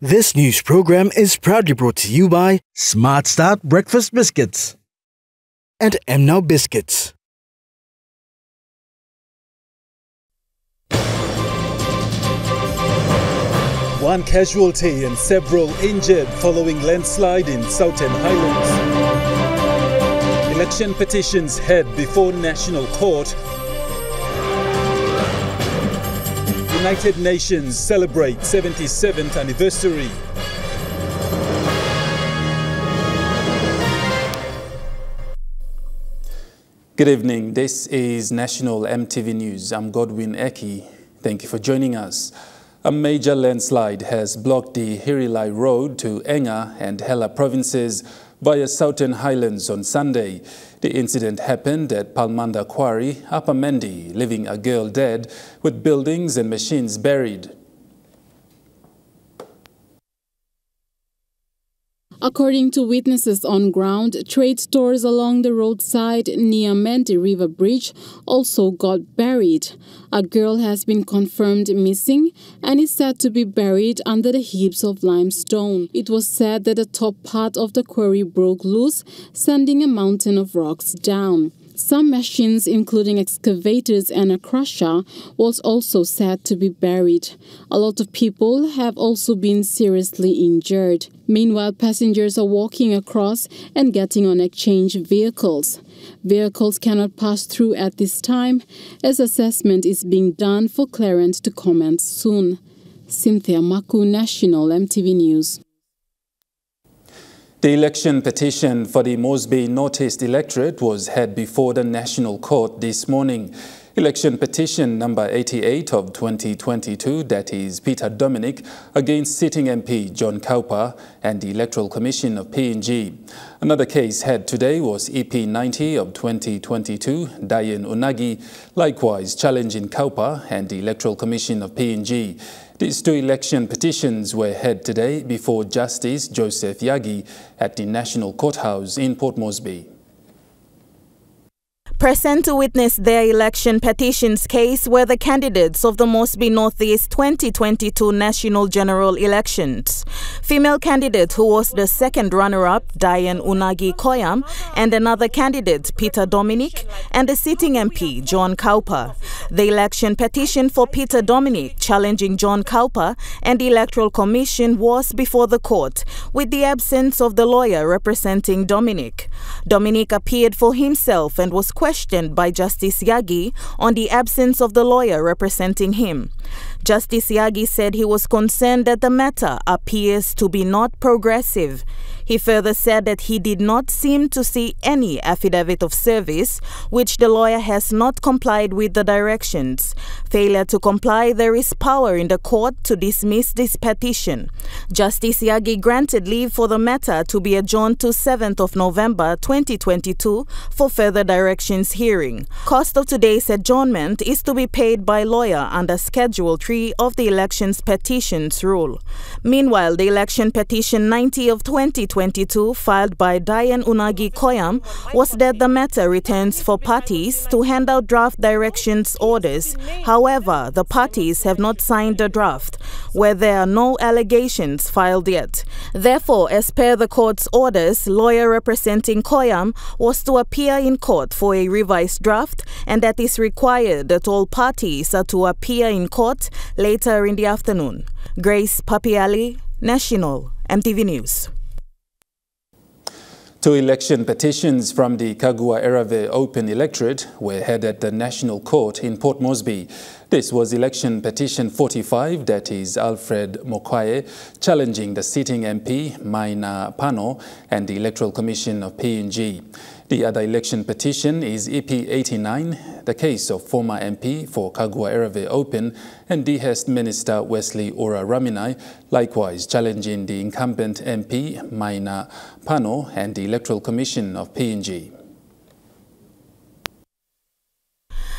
This news program is proudly brought to you by Smart Start Breakfast Biscuits and Now Biscuits. One casualty and several injured following landslide in Southern Highlands. Election petitions head before National Court. United Nations celebrate 77th anniversary. Good evening. This is National EMTV News. I'm Godwin Eki. Thank you for joining us. A major landslide has blocked the Hirilai Road to Enga and Hela provinces via Southern Highlands on Sunday. The incident happened at Palmanda Quarry, Upper Mendi, leaving a girl dead with buildings and machines buried. According to witnesses on ground, trade stores along the roadside near Mendi River Bridge also got buried. A girl has been confirmed missing and is said to be buried under the heaps of limestone. It was said that the top part of the quarry broke loose, sending a mountain of rocks down. Some machines, including excavators and a crusher, was also said to be buried. A lot of people have also been seriously injured. Meanwhile, passengers are walking across and getting on exchange vehicles. Vehicles cannot pass through at this time, as assessment is being done for clearance to commence soon. Cynthia Maku, National EMTV News. The election petition for the Mosby Northeast electorate was heard before the National Court this morning. Election petition number 88 of 2022, that is Peter Dominic, against sitting MP John Cowper and the Electoral Commission of PNG. Another case heard today was EP 90 of 2022, Diane Unagi, likewise challenging Cowper and the Electoral Commission of PNG. These two election petitions were heard today before Justice Joseph Yagi at the National Courthouse in Port Moresby. Present to witness their election petitions case were the candidates of the Mosby Northeast 2022 National General Elections. Female candidate who was the second runner-up, Diane Unagi Koyam, and another candidate, Peter Dominic, and the sitting MP, John Cowper. The election petition for Peter Dominic challenging John Cowper and the Electoral Commission was before the court, with the absence of the lawyer representing Dominic. Dominic appeared for himself and was questioned by Justice Yagi on the absence of the lawyer representing him. Justice Yagi said he was concerned that the matter appears to be not progressive. He further said that he did not seem to see any affidavit of service, which the lawyer has not complied with the directions. Failure to comply, there is power in the court to dismiss this petition. Justice Yagi granted leave for the matter to be adjourned to 7th of November 2022 for further directions hearing. Cost of today's adjournment is to be paid by lawyer under Schedule 3 of the Elections Petitions Rule. Meanwhile, the election petition 90 of 2022 filed by Diane Unagi Koyam was that the matter returns for parties to hand out draft directions orders. However, the parties have not signed the draft, where there are no allegations filed yet. Therefore, as per the court's orders, lawyer representing Koyam was to appear in court for a revised draft, and that is required that all parties are to appear in court later in the afternoon. Grace Papiali, National EMTV News. Two election petitions from the Kagua-Erave Open electorate were heard at the National Court in Port Moresby. This was election petition 45, that is Alfred Mokwae, challenging the sitting MP Maina Pano and the Electoral Commission of PNG. The other election petition is EP 89, the case of former MP for Kagua-Erave Open and Dehest Minister Wesley Ora Raminai, likewise challenging the incumbent MP Maina Pano and the Electoral Commission of PNG.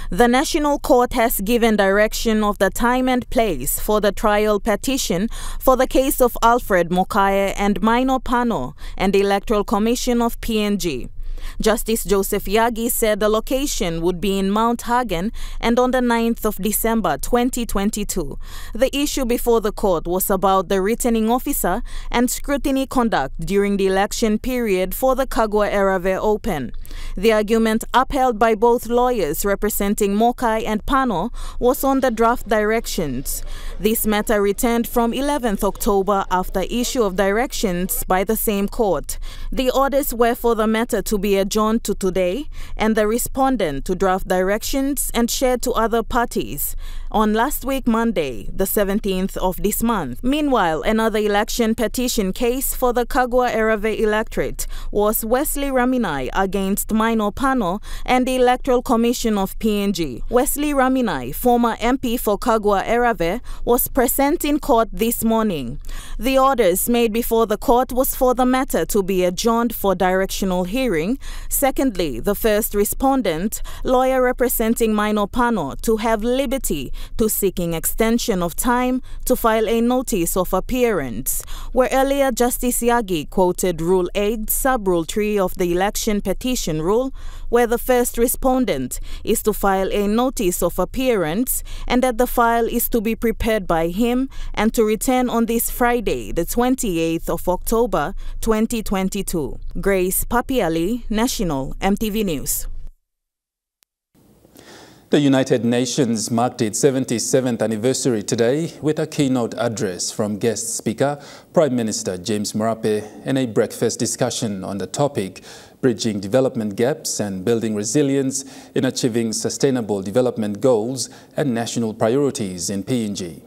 The National Court has given direction of the time and place for the trial petition for the case of Alfred Mokae and Maino Pano and the Electoral Commission of PNG. Justice Joseph Yagi said the location would be in Mount Hagen and on the 9th of December 2022. The issue before the court was about the returning officer and scrutiny conduct during the election period for the Kagwa Erave Open. The argument upheld by both lawyers representing Mokai and Pano was on the draft directions. This matter returned from 11th October after issue of directions by the same court. The orders were for the matter to be adjourned to today and the respondent to draft directions and shared to other parties on last week Monday, the 17th of this month. Meanwhile, another election petition case for the Kagwa Erave electorate was Wesley Raminai against Maino Pano and the Electoral Commission of PNG. Wesley Raminai, former MP for Kagwa Erave, was present in court this morning. The orders made before the court was for the matter to be adjourned for directional hearing. Secondly, the first respondent, lawyer representing Maino Pano, to have liberty to seeking extension of time to file a notice of appearance, where earlier Justice Yagi quoted Rule 8, Sub-Rule 3 of the Election Petition Rule, where the first respondent is to file a notice of appearance and that the file is to be prepared by him and to return on this Friday, the 28th of October, 2022. Grace Papiali, National EMTV News. The United Nations marked its 77th anniversary today with a keynote address from guest speaker, Prime Minister James Marape, and a breakfast discussion on the topic, bridging development gaps and building resilience in achieving sustainable development goals and national priorities in PNG.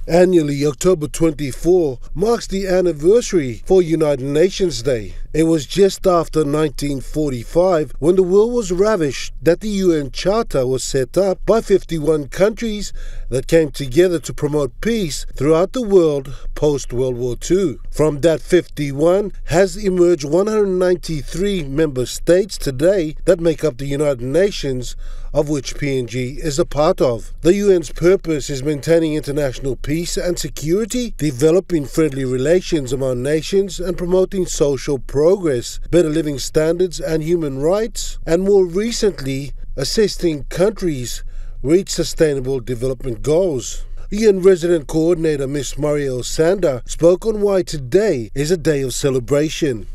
Annually, October 24 marks the anniversary for United Nations Day. It was just after 1945, when the world was ravished, that the UN Charter was set up by 51 countries that came together to promote peace throughout the world post-World War II. From that 51 has emerged 193 member states today that make up the United Nations, of which PNG is a part of. The UN's purpose is maintaining international peace and security, developing friendly relations among nations, and promoting social progress, better living standards and human rights, and more recently, assisting countries reach sustainable development goals. UN Resident Coordinator Ms. Marielle Sander spoke on why today is a day of celebration.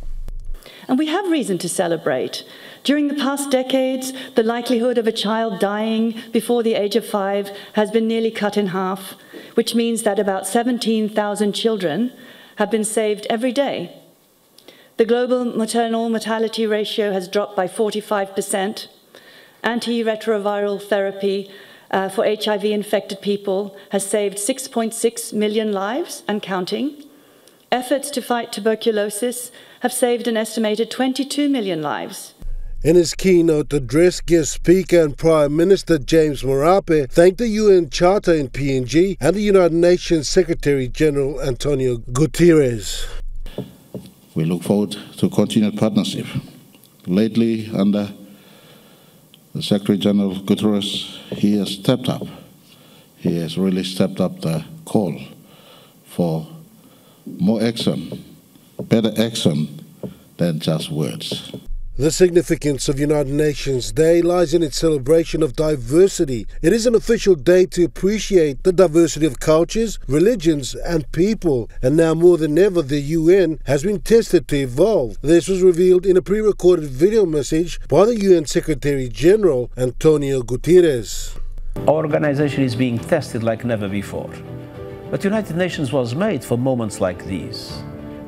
And we have reason to celebrate. During the past decades, the likelihood of a child dying before the age of 5 has been nearly cut in half, which means that about 17,000 children have been saved every day. The global maternal mortality ratio has dropped by 45%. Antiretroviral therapy for HIV-infected people has saved 6.6 million lives and counting. Efforts to fight tuberculosis have saved an estimated 22 million lives. In his keynote address, guest speaker and Prime Minister James Marape thanked the UN Charter in PNG and the United Nations Secretary General Antonio Guterres. We look forward to continued partnership. Lately, under the Secretary General Guterres, he has stepped up. He has really stepped up the call for more action, better action than just words. The significance of United Nations Day lies in its celebration of diversity. It is an official day to appreciate the diversity of cultures, religions and people. And now more than ever, the UN has been tested to evolve. This was revealed in a pre-recorded video message by the UN Secretary General Antonio Guterres. Our organization is being tested like never before. But United Nations was made for moments like these.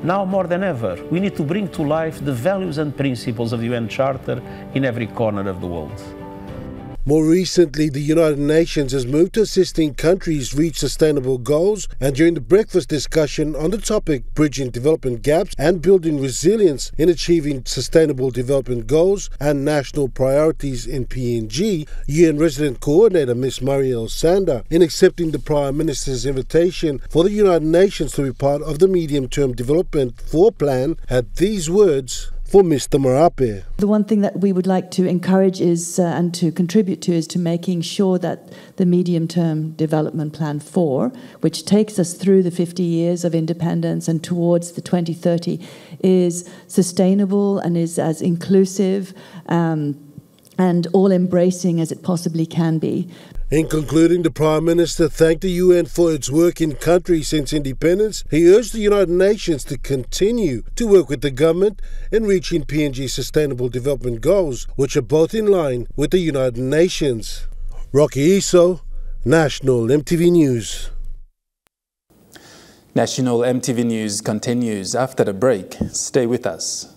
Now more than ever, we need to bring to life the values and principles of the UN Charter in every corner of the world. More recently, the United Nations has moved to assisting countries reach sustainable goals, and during the breakfast discussion on the topic bridging development gaps and building resilience in achieving sustainable development goals and national priorities in PNG, UN Resident Coordinator Ms. Marielle Sander, in accepting the Prime Minister's invitation for the United Nations to be part of the Medium-Term Development 4 Plan, had these words: for Mr. Marape. The one thing that we would like to encourage is and to contribute to is to making sure that the medium-term development plan 4, which takes us through the 50 years of independence and towards the 2030, is sustainable and is as inclusive and all-embracing as it possibly can be. In concluding, the Prime Minister thanked the UN for its work in country since independence. He urged the United Nations to continue to work with the government in reaching PNG's Sustainable Development Goals, which are both in line with the United Nations. Rocky Iso, National EMTV News. National EMTV News continues after the break. Stay with us.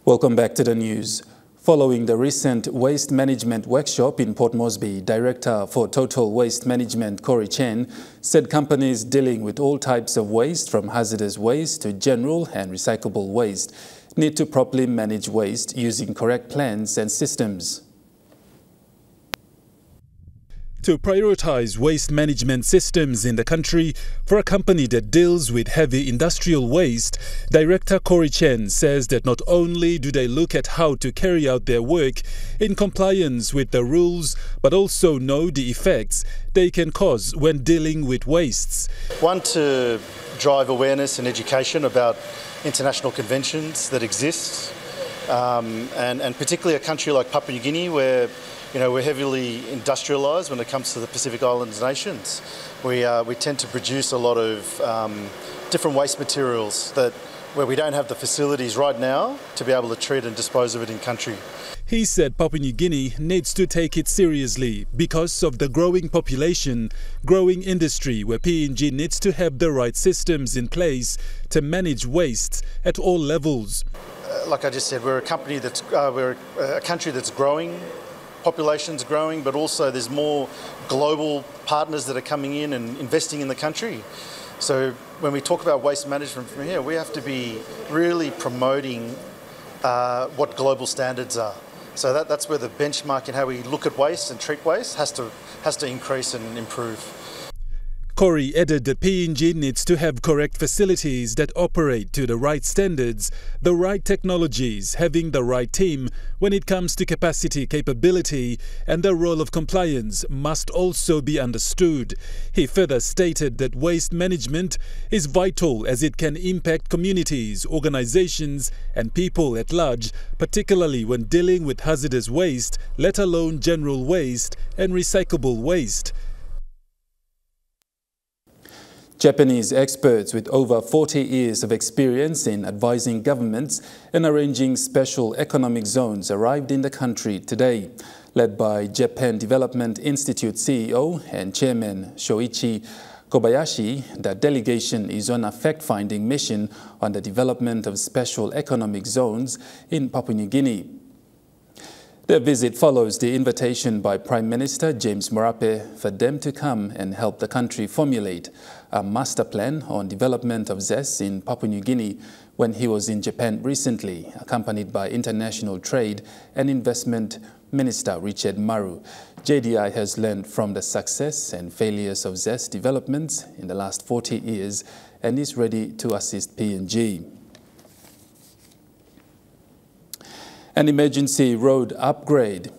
Welcome back to the news. Following the recent waste management workshop in Port Moresby, Director for Total Waste Management Corey Chen said companies dealing with all types of waste, from hazardous waste to general and recyclable waste, need to properly manage waste using correct plans and systems. To prioritize waste management systems in the country for a company that deals with heavy industrial waste, Director Corey Chen says that not only do they look at how to carry out their work in compliance with the rules, but also know the effects they can cause when dealing with wastes. One, to drive awareness and education about international conventions that exist, and particularly a country like Papua New Guinea, where we're heavily industrialised when it comes to the Pacific Islands nations. We tend to produce a lot of different waste materials where we don't have the facilities right now to be able to treat and dispose of it in country. He said Papua New Guinea needs to take it seriously because of the growing population, growing industry, where PNG needs to have the right systems in place to manage wastes at all levels. Like I just said, we're a country that's growing. Population's growing, but also there's more global partners that are coming in and investing in the country. So when we talk about waste management from here, we have to be really promoting what global standards are. So that's where the benchmark in how we look at waste and treat waste has to increase and improve. Corey added that PNG needs to have correct facilities that operate to the right standards, the right technologies, having the right team when it comes to capacity, capability, and the role of compliance must also be understood. He further stated that waste management is vital as it can impact communities, organizations, and people at large, particularly when dealing with hazardous waste, let alone general waste and recyclable waste. Japanese experts with over 40 years of experience in advising governments and arranging special economic zones arrived in the country today. Led by Japan Development Institute CEO and Chairman Shoichi Kobayashi, the delegation is on a fact-finding mission on the development of special economic zones in Papua New Guinea. Their visit follows the invitation by Prime Minister James Marape for them to come and help the country formulate a master plan on development of ZES in Papua New Guinea when he was in Japan recently, accompanied by International Trade and Investment Minister Richard Maru. JDI has learned from the success and failures of ZES developments in the last 40 years and is ready to assist PNG. An emergency road upgrade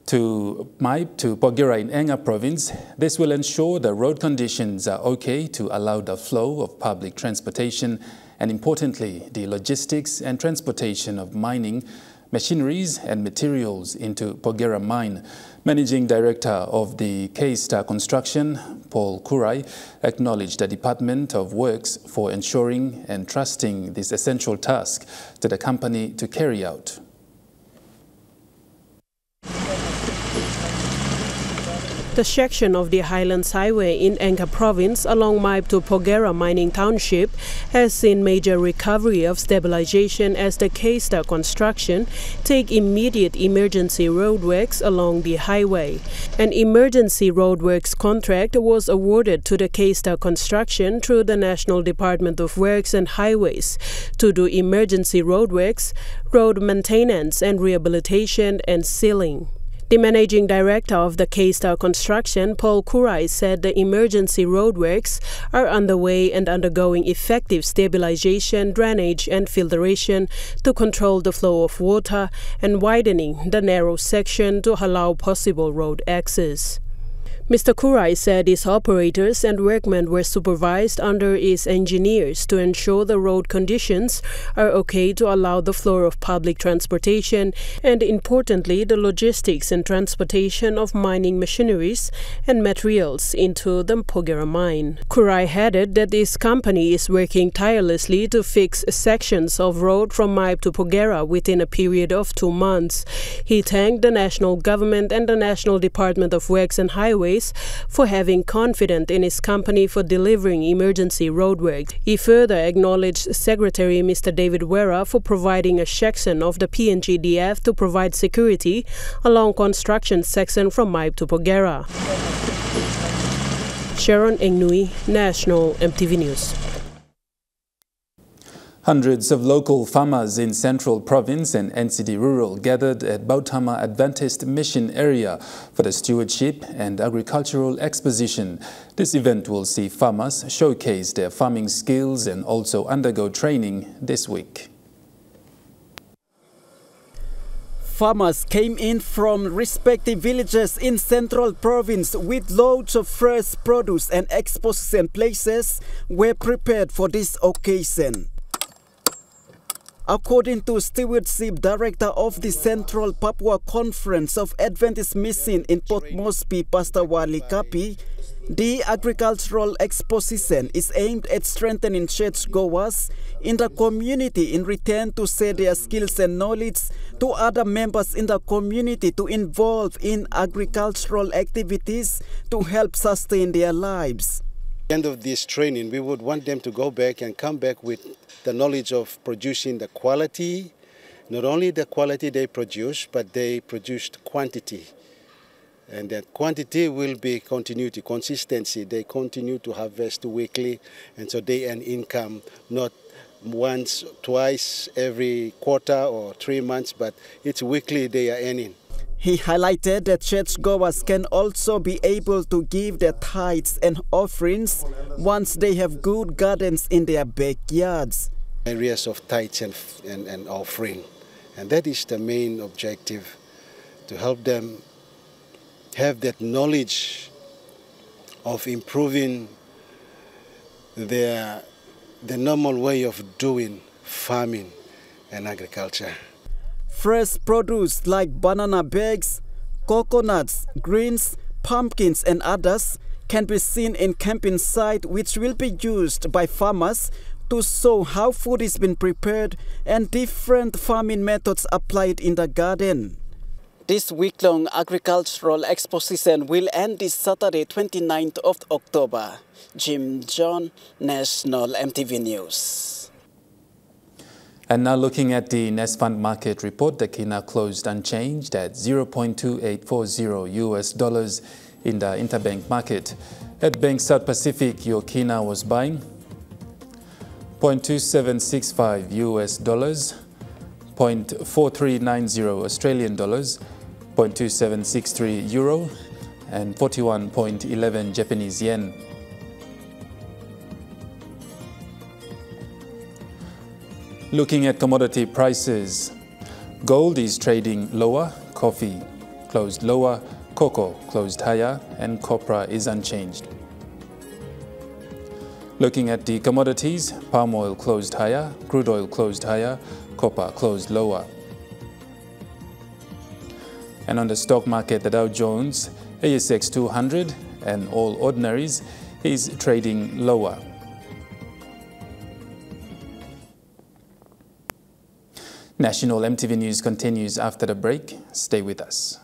to Porgera in Enga province. This will ensure the road conditions are okay to allow the flow of public transportation and, importantly, the logistics and transportation of mining machineries and materials into Porgera mine. Managing Director of the K-Star Construction, Paul Kurai, acknowledged the Department of Works for ensuring and trusting this essential task to the company to carry out. The section of the Highlands Highway in Enga Province along Maib to Porgera Mining Township has seen major recovery of stabilization as the K-Star Construction take immediate emergency roadworks along the highway. An emergency roadworks contract was awarded to the K-Star Construction through the National Department of Works and Highways to do emergency roadworks, road maintenance and rehabilitation and sealing. The managing director of the K-Star Construction, Paul Kurai, said the emergency roadworks are underway and undergoing effective stabilization, drainage and filtration to control the flow of water and widening the narrow section to allow possible road access. Mr. Kurai said his operators and workmen were supervised under his engineers to ensure the road conditions are okay to allow the flow of public transportation and, importantly, the logistics and transportation of mining machineries and materials into the Mpogera mine. Kurai added that his company is working tirelessly to fix sections of road from Maib to Pogera within a period of 2 months. He thanked the national government and the National Department of Works and Highways for having confidence in his company for delivering emergency roadwork. He further acknowledged Secretary Mr. David Wera for providing a section of the PNGDF to provide security along construction section from Maib to Pogera. Sharon Engnui, National EMTV News. Hundreds of local farmers in Central Province and NCD Rural gathered at Bautama Adventist Mission area for the Stewardship and Agricultural Exposition. This event will see farmers showcase their farming skills and also undergo training this week. Farmers came in from respective villages in Central Province with loads of fresh produce, and exposition places were prepared for this occasion. According to Stewardship Director of the Central Papua Conference of Adventist Mission in Port Moresby, Pastor Wali Kapi, the agricultural exposition is aimed at strengthening churchgoers in the community in return to share their skills and knowledge to other members in the community to involve in agricultural activities to help sustain their lives. At the end of this training, we would want them to go back and come back with the knowledge of producing the quality, not only the quality they produce, but they produced quantity. And that quantity will be continuity, consistency. They continue to harvest weekly, and so they earn income, not once, twice, every quarter or 3 months, but it's weekly they are earning. He highlighted that churchgoers can also be able to give their tithes and offerings once they have good gardens in their backyards. Areas of tithes and offering, and that is the main objective, to help them have that knowledge of improving the normal way of doing farming and agriculture. Fresh produce like banana bags, coconuts, greens, pumpkins and others can be seen in camping site, which will be used by farmers to show how food is being prepared and different farming methods applied in the garden. This week-long agricultural exposition will end this Saturday, 29th of October. Jim John, National EMTV News. And now looking at the Nest Fund market report, the Kina closed unchanged at $0.2840 US in the interbank market. At Bank South Pacific, your Kina was buying $0.2765 US, $0.4390 Australian dollars, $0.2763 euro, and 41.11 Japanese yen. Looking at commodity prices, gold is trading lower, coffee closed lower, cocoa closed higher, and copra is unchanged. Looking at the commodities, palm oil closed higher, crude oil closed higher, copper closed lower. And on the stock market, the Dow Jones, ASX 200 and all ordinaries is trading lower. National EMTV News continues after the break. Stay with us.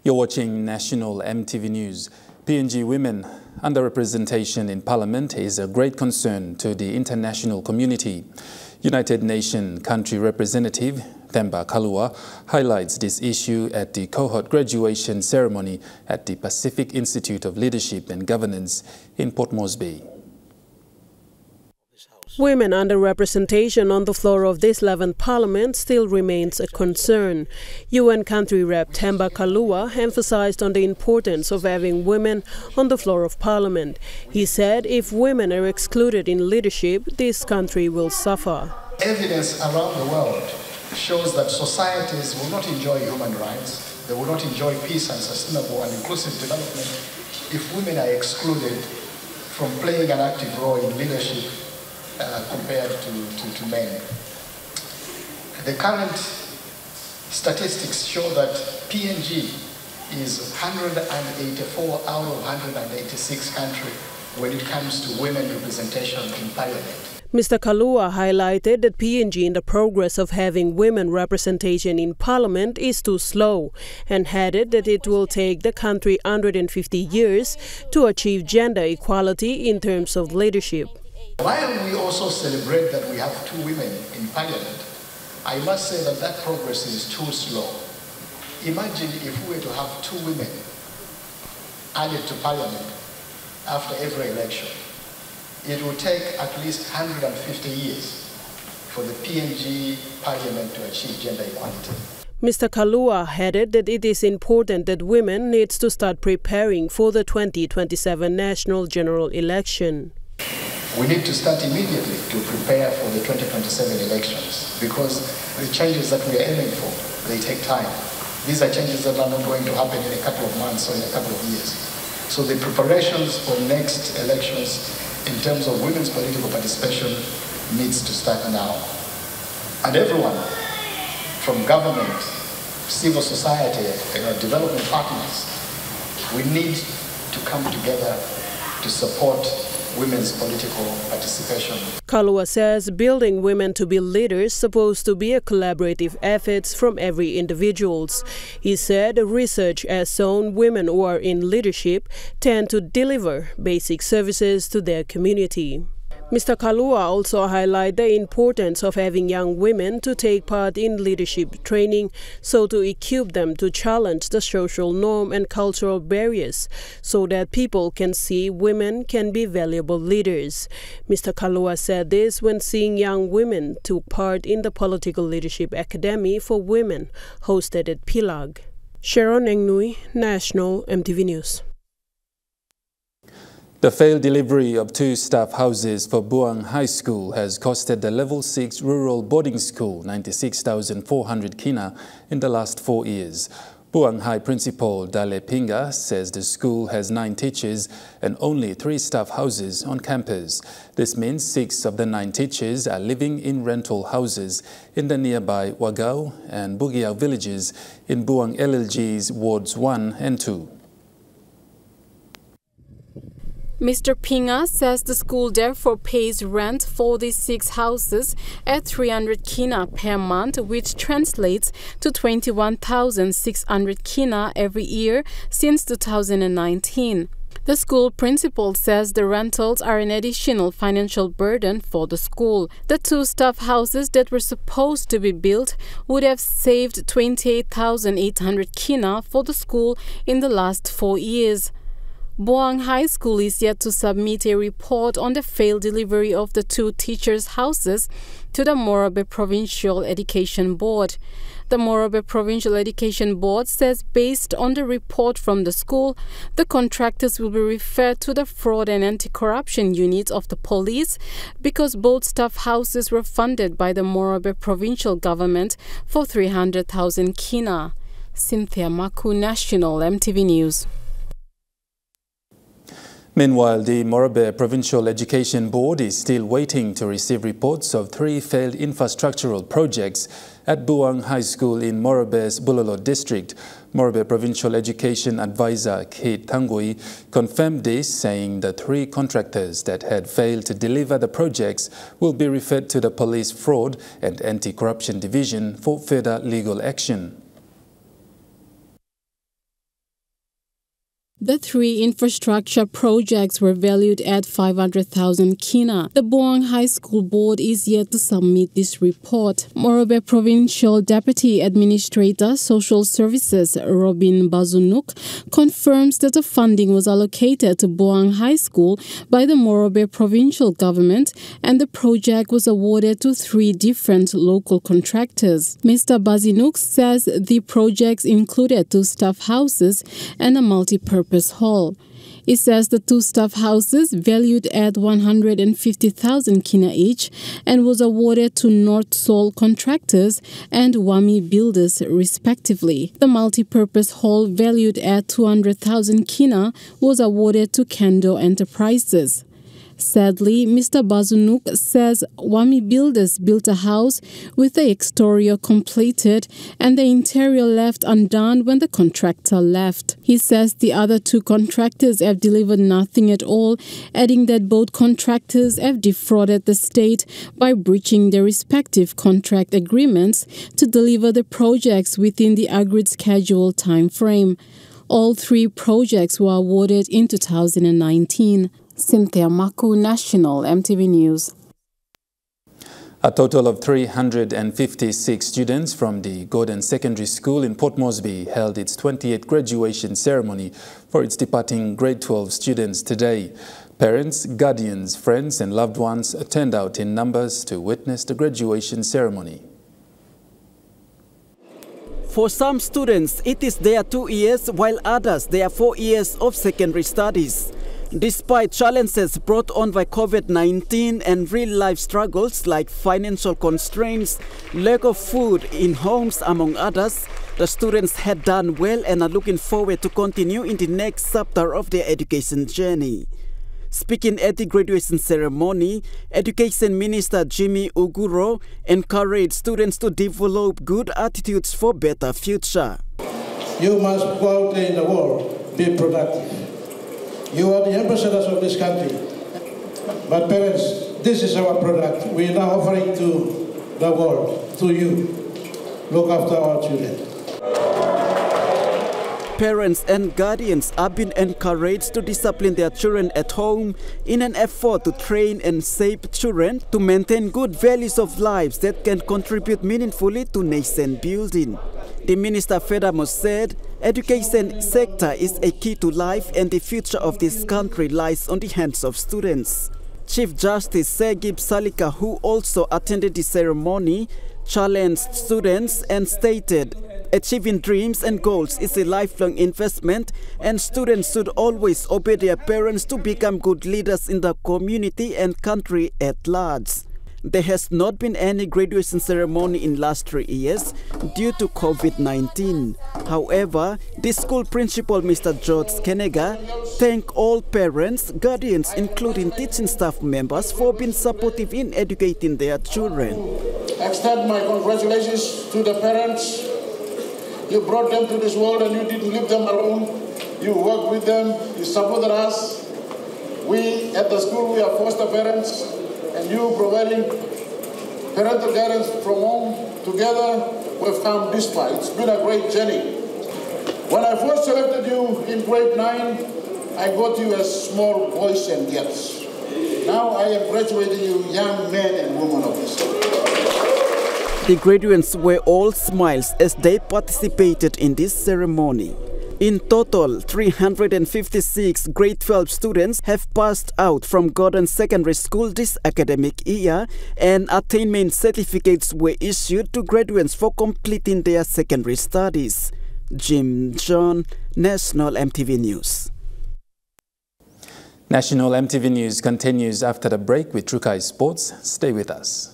You're watching National EMTV News. PNG women underrepresentation in Parliament is a great concern to the international community. United Nations Country Representative Themba Kalua highlights this issue at the cohort graduation ceremony at the Pacific Institute of Leadership and Governance in Port Moresby. Women underrepresentation on the floor of this 11th parliament still remains a concern. UN country rep Themba Kalua emphasized on the importance of having women on the floor of parliament. He said if women are excluded in leadership, this country will suffer. Evidence around the world shows that societies will not enjoy human rights, they will not enjoy peace and sustainable and inclusive development if women are excluded from playing an active role in leadership compared to men. The current statistics show that PNG is 184 out of 186 countries when it comes to women representation in parliament. Mr. Kalua highlighted that PNG in the progress of having women representation in parliament is too slow and added that it will take the country 150 years to achieve gender equality in terms of leadership. While we also celebrate that we have 2 women in parliament, I must say that that progress is too slow. Imagine if we were to have 2 women added to parliament after every election. It will take at least 150 years for the PNG parliament to achieve gender equality. Mr. Kalua added that it is important that women need to start preparing for the 2027 national general election. We need to start immediately to prepare for the 2027 elections because the changes that we are aiming for, they take time. These are changes that are not going to happen in a couple of months or in a couple of years. So the preparations for next elections in terms of women's political participation needs to start now. And everyone, from government, civil society, development partners, we need to come together to support women's political participation. Kalua says building women to be leaders is supposed to be a collaborative effort from every individual. He said research has shown women who are in leadership tend to deliver basic services to their community. Mr. Kalua also highlighted the importance of having young women to take part in leadership training so to equip them to challenge the social norm and cultural barriers so that people can see women can be valuable leaders. Mr. Kalua said this when seeing young women took part in the Political Leadership Academy for Women hosted at Pilag. Sharon Engnui, National EMTV News. The failed delivery of 2 staff houses for Buang High School has costed the Level 6 rural boarding school 96,400 kina in the last 4 years. Buang High Principal Dale Pinga says the school has 9 teachers and only 3 staff houses on campus. This means 6 of the 9 teachers are living in rental houses in the nearby Wagau and Bugiau villages in Buang LLG's Wards 1 and 2. Mr. Pinga says the school therefore pays rent for these 6 houses at 300 kina per month, which translates to 21,600 kina every year since 2019. The school principal says the rentals are an additional financial burden for the school. The 2 staff houses that were supposed to be built would have saved 28,800 kina for the school in the last 4 years. Buang High School is yet to submit a report on the failed delivery of the 2 teachers' houses to the Morobe Provincial Education Board. The Morobe Provincial Education Board says based on the report from the school, the contractors will be referred to the Fraud and Anti-Corruption Unit of the police because both staff houses were funded by the Morobe Provincial Government for 300,000 kina. Cynthia Maku, National EMTV News. Meanwhile, the Morobe Provincial Education Board is still waiting to receive reports of 3 failed infrastructural projects at Buang High School in Morobe's Bulolo district. Morobe Provincial Education Advisor Kate Thangui confirmed this, saying the 3 contractors that had failed to deliver the projects will be referred to the Police Fraud and Anti-Corruption Division for further legal action. The 3 infrastructure projects were valued at 500,000 kina. The Boang High School Board is yet to submit this report. Morobe Provincial Deputy Administrator Social Services Robin Bazunuk confirms that the funding was allocated to Boang High School by the Morobe Provincial Government and the project was awarded to 3 different local contractors. Mr. Bazunuk says the projects included 2 staff houses and a multi-purpose hall. It says the 2 staff houses, valued at 150,000 kina each, and was awarded to North Seoul contractors and Wami builders respectively. The multi-purpose hall, valued at 200,000 kina, was awarded to Kendo Enterprises. Sadly, Mr. Bazunuk says Wami builders built a house with the exterior completed and the interior left undone when the contractor left. He says the other 2 contractors have delivered nothing at all, adding that both contractors have defrauded the state by breaching their respective contract agreements to deliver the projects within the agreed schedule time frame. All 3 projects were awarded in 2019. Cynthia Maku, National EMTV News. A total of 356 students from the Gordon Secondary School in Port Moresby held its 28th graduation ceremony for its departing grade 12 students today. Parents, guardians, friends and loved ones turned out in numbers to witness the graduation ceremony. For some students, it is their 2 years, while others, their 4 years of secondary studies. Despite challenges brought on by COVID-19 and real-life struggles like financial constraints, lack of food in homes, among others, the students had done well and are looking forward to continue in the next chapter of their education journey. Speaking at the graduation ceremony, Education Minister Jimmy Uguro encouraged students to develop good attitudes for better future. You must go out there in the world, be productive. You are the ambassadors of this country. But parents, this is our product. We are now offering to the world, to you. Look after our children. Parents and guardians have been encouraged to discipline their children at home in an effort to train and shape children to maintain good values of lives that can contribute meaningfully to nation building. The minister furthermore said, education sector is a key to life and the future of this country lies on the hands of students. Chief Justice Segib Salika, who also attended the ceremony, challenged students and stated, achieving dreams and goals is a lifelong investment and students should always obey their parents to become good leaders in the community and country at large. There has not been any graduation ceremony in last 3 years due to COVID-19. However, the school principal, Mr. George Kenega, thanked all parents, guardians, including teaching staff members for being supportive in educating their children. I extend my congratulations to the parents. You brought them to this world and you didn't leave them alone. You worked with them, you supported us. We at the school, we are foster parents. And you providing parental guidance from home, together we've come this far. It's been a great journey. When I first selected you in grade 9, I got you as small boys and girls. Now I am graduating you young men and women of this. The graduates were all smiles as they participated in this ceremony. In total, 356 grade 12 students have passed out from Gordon Secondary School this academic year, and attainment certificates were issued to graduates for completing their secondary studies. Jim John, National EMTV News. National EMTV News continues after the break with Trukai Sports. Stay with us.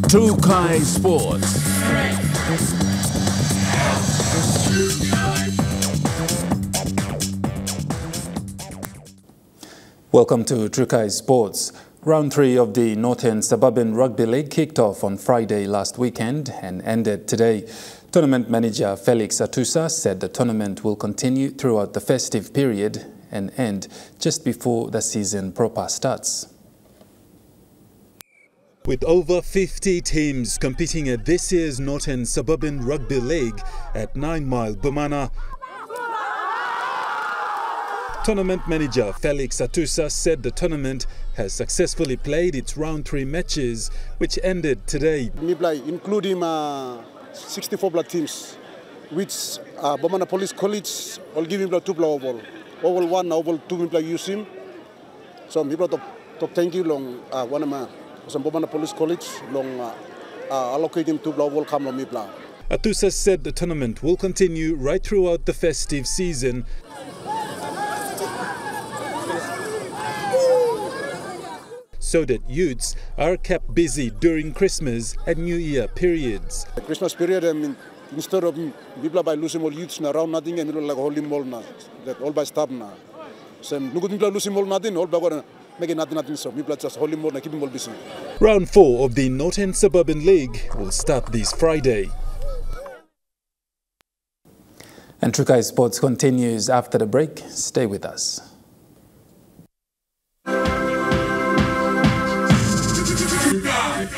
Trukai Sports. Welcome to Trukai Sports. Round 3 of the Northern Suburban Rugby League kicked off on Friday last weekend and ended today. Tournament manager Felix Atusa said the tournament will continue throughout the festive period and end just before the season proper starts. With over 50 teams competing at this year's Northern Suburban Rugby League at 9 Mile, Bumana, tournament manager Felix Atusa said the tournament has successfully played its round 3 matches, which ended today. Including 64 black teams, which Bumana Police College will give him 2 player oval. Oval 1, oval 2 play using. So we brought top thank you long one of my Bumana Police College long allocating 2 player oval come on me plan. Atusa said the tournament will continue right throughout the festive season. So that youths are kept busy during Christmas and New Year periods. The Christmas period, I mean, instead of people by losing all youths around nothing and like holy mall now, that all by stop now. So no good people losing all nothing, all by going make nothing so people just holy mall and keeping all busy. Round 4 of the Northern Suburban League will start this Friday. And Trukai Sports continues after the break. Stay with us.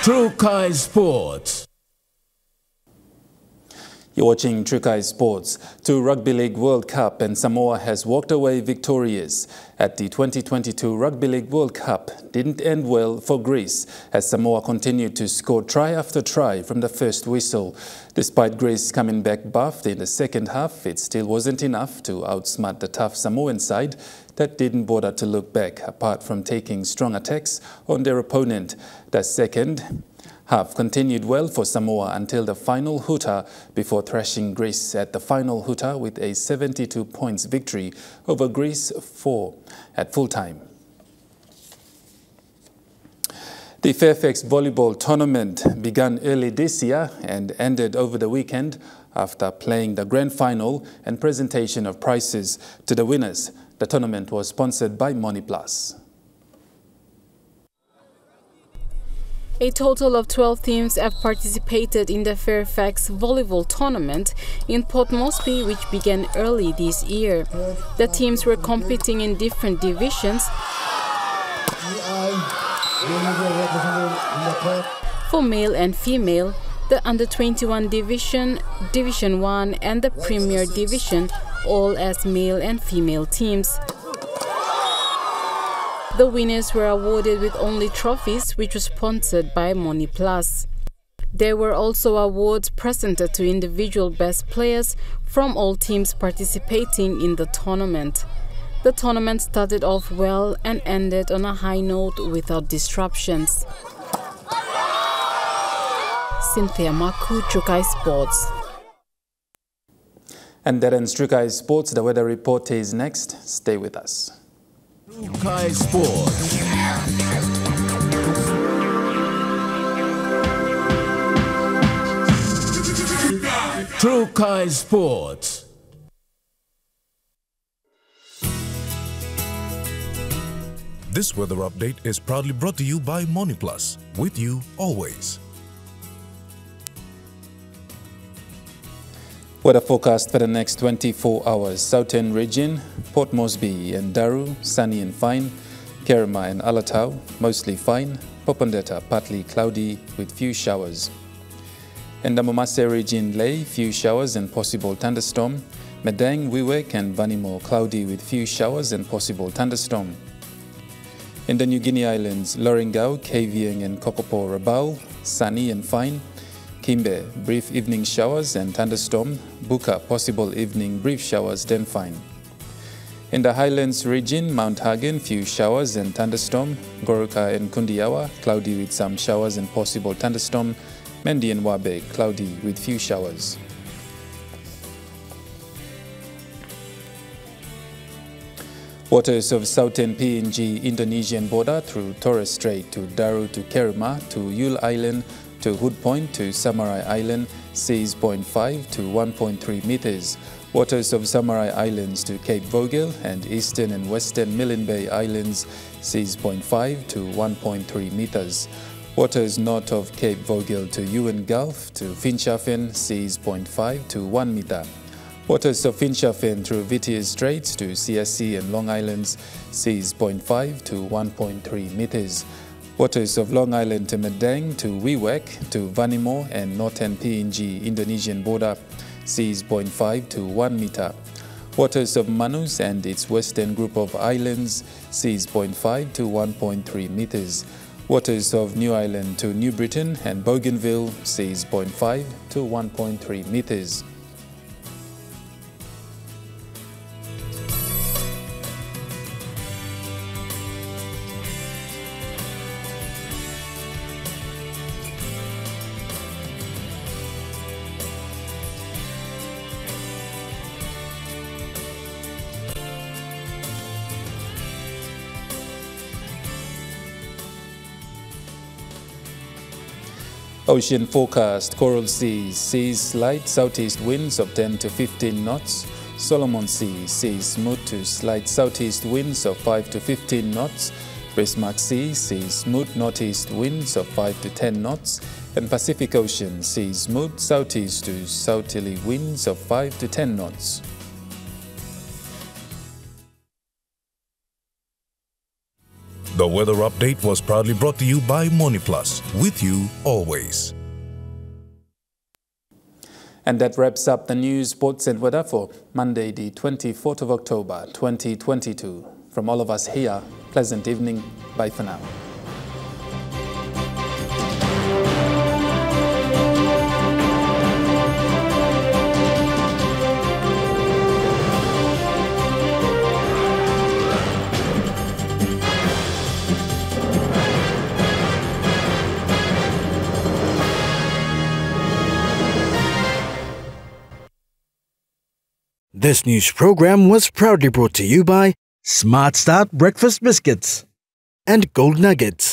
Trukai Sports. You're watching Trukai Sports. 2 Rugby League World Cup, and Samoa has walked away victorious. At the 2022 Rugby League World Cup didn't end well for Greece, as Samoa continued to score try after try from the first whistle. Despite Greece coming back buffed in the second half, it still wasn't enough to outsmart the tough Samoan side that didn't bother to look back, apart from taking strong attacks on their opponent. The second half continued well for Samoa until the final hooter, before thrashing Greece at the final hooter with a 72 points victory over Greece 4 at full time. The Fairfax Volleyball Tournament began early this year and ended over the weekend after playing the grand final and presentation of prizes to the winners. The tournament was sponsored by MoneyPlus. A total of 12 teams have participated in the Fairfax Volleyball Tournament in Port Moresby, which began early this year. The teams were competing in different divisions. For male and female, the Under-21 Division, Division 1 and the Premier Division, all as male and female teams. The winners were awarded with only trophies, which was sponsored by MoneyPlus. There were also awards presented to individual best players from all teams participating in the tournament. The tournament started off well and ended on a high note without disruptions. Cynthia Maku, Trukai Sports. And that ends Trukai Sports. The weather report is next. Stay with us. Trukai Sports. Trukai Sports. This weather update is proudly brought to you by MoneyPlus, with you always. Weather forecast for the next 24 hours. Southern region, Port Moresby and Daru, sunny and fine. Kerema and Alatau, mostly fine. Popondetta, partly cloudy with few showers. In the Momase region, Lae, few showers and possible thunderstorm. Medang, Wewak and Vanimo, cloudy with few showers and possible thunderstorm. In the New Guinea Islands, Loringau, Kavieng and Kokopo Rabau, sunny and fine. Kimbe, brief evening showers and thunderstorm. Buka, possible evening brief showers, then fine. In the Highlands region, Mount Hagen, few showers and thunderstorm. Goroka and Kundiawa, cloudy with some showers and possible thunderstorm. Mendi and Wabe, cloudy with few showers. Waters of southern PNG Indonesian border through Torres Strait to Daru to Kerema to Yule Island to Hood Point to Samarai Island, seas 0.5 to 1.3 meters. Waters of Samarai Islands to Cape Vogel and eastern and western Milne Bay Islands, seas 0.5 to 1.3 meters. Waters north of Cape Vogel to Ewan Gulf to Finschhafen, seas 0.5 to 1 meter. Waters of Finschhafen through Vitiers Straits to CSC and Long Islands seas 0.5 to 1.3 meters. Waters of Long Island to Medang to Wewak to Vanimo and Northern PNG Indonesian border seas 0.5 to 1 meter. Waters of Manus and its western group of islands seas 0.5 to 1.3 meters. Waters of New Ireland to New Britain and Bougainville seas 0.5 to 1.3 meters. Ocean forecast: Coral seas slight southeast winds of 10 to 15 knots. Solomon Sea seas smooth to slight southeast winds of 5 to 15 knots. Bismarck Sea seas smooth northeast winds of 5 to 10 knots. And Pacific Ocean seas smooth southeast to southerly winds of 5 to 10 knots. The weather update was proudly brought to you by MoneyPlus, with you always. And that wraps up the news, sports and weather for Monday, the 24th of October, 2022. From all of us here, pleasant evening. Bye for now. This news program was proudly brought to you by Smart Start Breakfast Biscuits and Gold Nuggets.